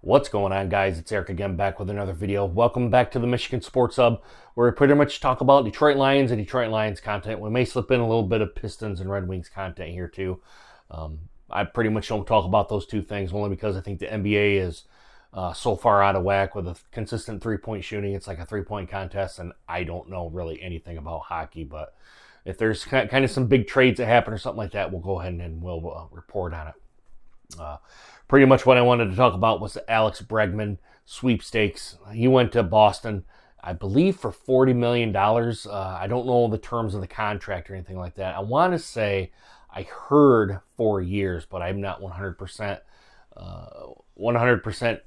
What's going on, guys? It's Eric again, back with another video. Welcome back to the Michigan Sports Hub, where we pretty much talk about Detroit Lions and Detroit Lions content. We may slip in a little bit of Pistons and Red Wings content here too. I pretty much don't talk about those two things only because I think the NBA is so far out of whack with a consistent three-point shooting. It's like a three-point contest, and I don't know really anything about hockey. But if there's kind of some big trades that happen or something like that, we'll go ahead and we'll report on it. Pretty much what I wanted to talk about was the Alex Bregman sweepstakes. He went to Boston, I believe, for $40 million. I don't know the terms of the contract or anything like that. I want to say I heard 4 years, but I'm not 100%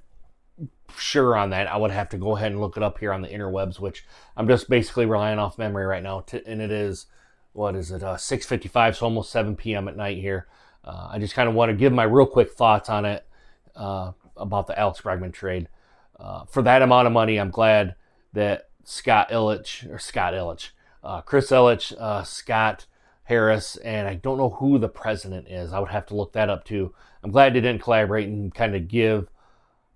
sure on that. I would have to go ahead and look it up here on the interwebs, which I'm just basically relying off memory right now. And it is, 6:55, so almost 7 p.m. at night here. I just kind of want to give my real quick thoughts on it about the Alex Bregman trade. For that amount of money, I'm glad that Chris Ilitch, Scott Harris, and I don't know who the president is. I would have to look that up too. I'm glad they didn't collaborate and kind of give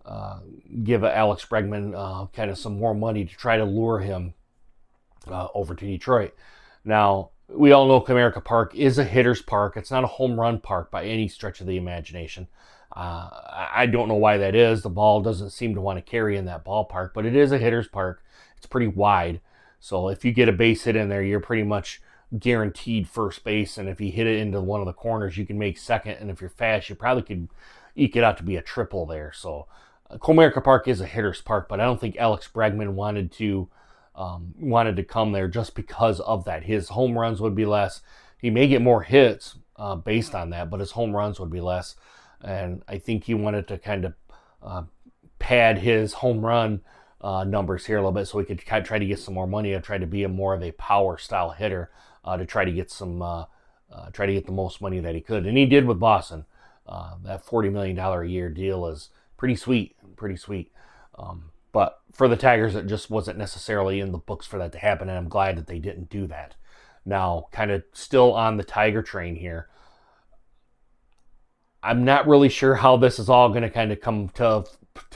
Alex Bregman kind of some more money to try to lure him over to Detroit. Now, we all know Comerica Park is a hitter's park. It's not a home run park by any stretch of the imagination. I don't know why that is. The ball doesn't seem to want to carry in that ballpark, but it is a hitter's park. It's pretty wide. So if you get a base hit in there, you're pretty much guaranteed first base. And if you hit it into one of the corners, you can make second. And if you're fast, you probably could eke it out to be a triple there. So Comerica Park is a hitter's park, but I don't think Alex Bregman wanted to come there just because of that. His home runs would be less. He may get more hits based on that, but his home runs would be less. And I think he wanted to kind of pad his home run numbers here a little bit so he could try to get some more money and try to be more of a power style hitter to try to get the most money that he could. And he did with Boston. That $40 million a year deal is pretty sweet. But for the Tigers, it just wasn't necessarily in the books for that to happen, and I'm glad that they didn't do that. Now, kind of still on the Tiger train here, I'm not really sure how this is all going to kind of come to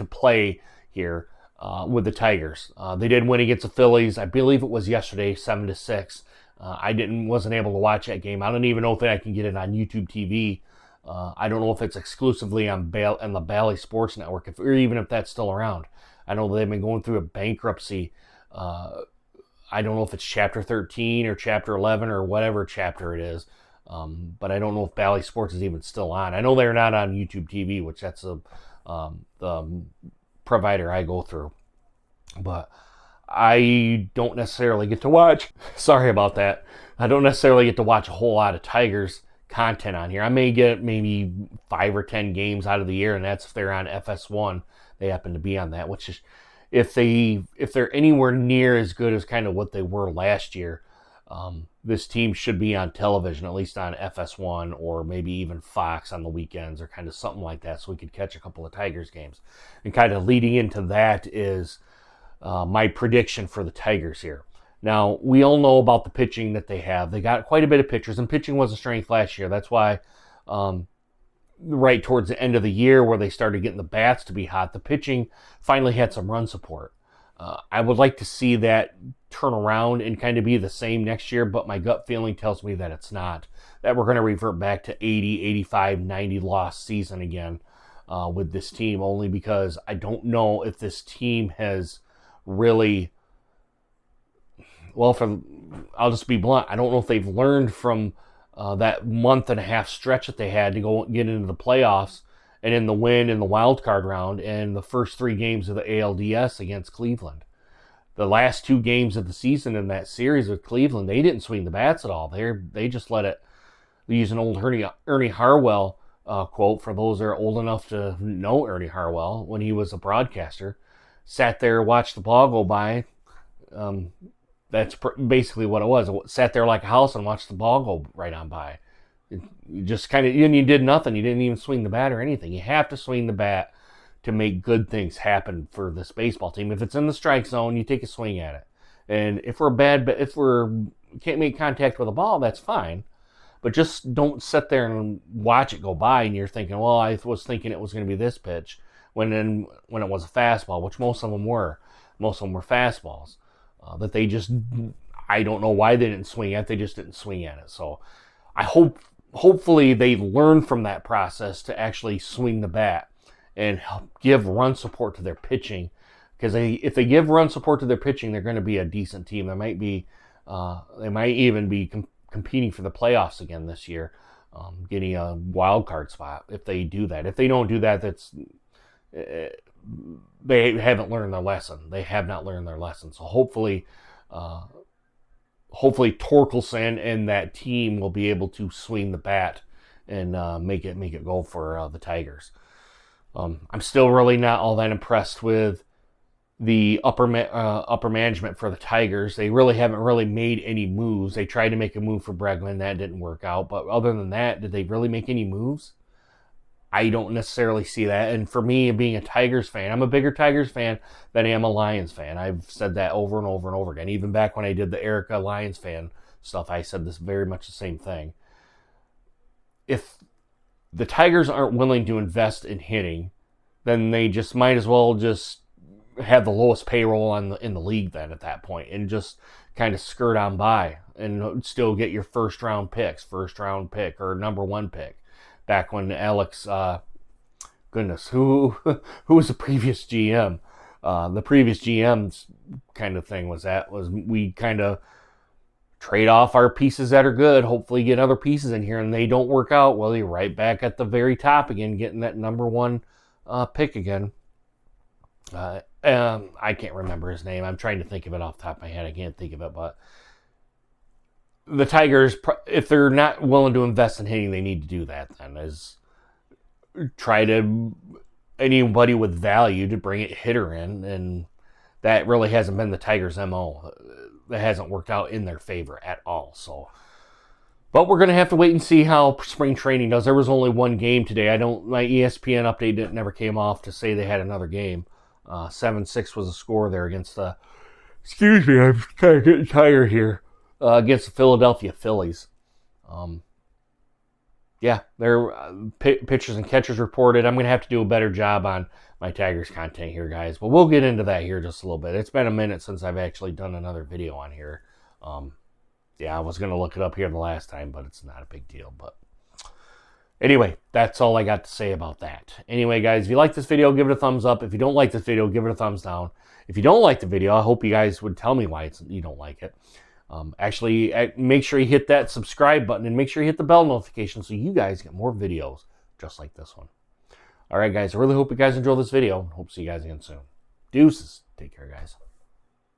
play here with the Tigers. They did win against the Phillies. I believe it was yesterday, 7-6. I wasn't able to watch that game. I don't even know if I can get it on YouTube TV. I don't know if it's exclusively on the Bally Sports Network, or even if that's still around. I know they've been going through a bankruptcy. I don't know if it's Chapter 13 or Chapter 11 or whatever chapter it is. But I don't know if Bally Sports is even still on. I know they're not on YouTube TV, which that's the provider I go through. But I don't necessarily get to watch. Sorry about that. I don't necessarily get to watch a whole lot of Tigers content on here. I may get maybe 5 or 10 games out of the year, and that's if they're on FS1. They happen to be on that, which is if they're anywhere near as good as kind of what they were last year, this team should be on television, at least on FS1 or maybe even Fox on the weekends or kind of something like that, so we could catch a couple of Tigers games. And kind of leading into that is my prediction for the Tigers here. Now, we all know about the pitching that they have. They got quite a bit of pitchers, and pitching was a strength last year. That's why right towards the end of the year where they started getting the bats to be hot, the pitching finally had some run support. I would like to see that turn around and kind of be the same next year, but my gut feeling tells me that it's not. That we're going to revert back to 80, 85, 90 loss season again with this team, only because I don't know if this team has really... I'll just be blunt. I don't know if they've learned from that month and a half stretch that they had to go get into the playoffs and in the win in the wild card round and the first 3 games of the ALDS against Cleveland. The last 2 games of the season in that series with Cleveland, they didn't swing the bats at all. They just let it. They use an old Ernie Harwell quote for those that are old enough to know Ernie Harwell when he was a broadcaster. Sat there, watched the ball go by. That's basically what it was. It sat there like a house and watched the ball go right on by. You just kind of, you did nothing. You didn't even swing the bat or anything. You have to swing the bat to make good things happen for this baseball team. If it's in the strike zone, you take a swing at it. And if we can't make contact with the ball, that's fine. But just don't sit there and watch it go by and you're thinking, well, I was thinking it was going to be this pitch. when it was a fastball, which most of them were. Most of them were fastballs. That they just, I don't know why they didn't swing at it. They just didn't swing at it. So hopefully they learn from that process to actually swing the bat and give run support to their pitching. Because if they give run support to their pitching, they're going to be a decent team. They might even be competing for the playoffs again this year, getting a wild card spot if they do that. If they don't do that, they haven't learned their lesson. They have not learned their lesson. So hopefully Torkelson and that team will be able to swing the bat and make it go for the Tigers. I'm still really not all that impressed with the upper management for the Tigers. They really haven't really made any moves. They tried to make a move for Bregman. That didn't work out. But other than that, did they really make any moves? I don't necessarily see that. And for me, being a Tigers fan, I'm a bigger Tigers fan than I am a Lions fan. I've said that over and over and over again. Even back when I did the Erica Lions fan stuff, I said this very much the same thing. If the Tigers aren't willing to invest in hitting, then they just might as well just have the lowest payroll in the league then at that point, and just kind of skirt on by and still get your first round pick or number 1 pick. Back when Alex, who was the previous GM? The previous GM's kind of thing was we kind of trade off our pieces that are good, hopefully get other pieces in here, and they don't work out. Well, you're right back at the very top again, getting that number 1 pick again. I can't remember his name. I'm trying to think of it off the top of my head. I can't think of it, but the Tigers, if they're not willing to invest in hitting, they need to do that then, is try to anybody with value to bring a hitter in, and that really hasn't been the Tigers' MO. That hasn't worked out in their favor at all. So, but we're going to have to wait and see how spring training does. There was only 1 game today. My ESPN update never came off to say they had another game. 7-6 was the score there against the, excuse me, I'm kind of getting tired here, against the Philadelphia Phillies. Their pitchers and catchers reported. I'm going to have to do a better job on my Tigers content here, guys. But we'll get into that here just a little bit. It's been a minute since I've actually done another video on here. I was going to look it up here the last time, but it's not a big deal. But anyway, that's all I got to say about that. Anyway, guys, if you like this video, give it a thumbs up. If you don't like this video, give it a thumbs down. If you don't like the video, I hope you guys would tell me why you don't like it. Make sure you hit that subscribe button and make sure you hit the bell notification so you guys get more videos just like this one. All right, guys, I really hope you guys enjoy this video. Hope to see you guys again soon. Deuces. Take care, guys.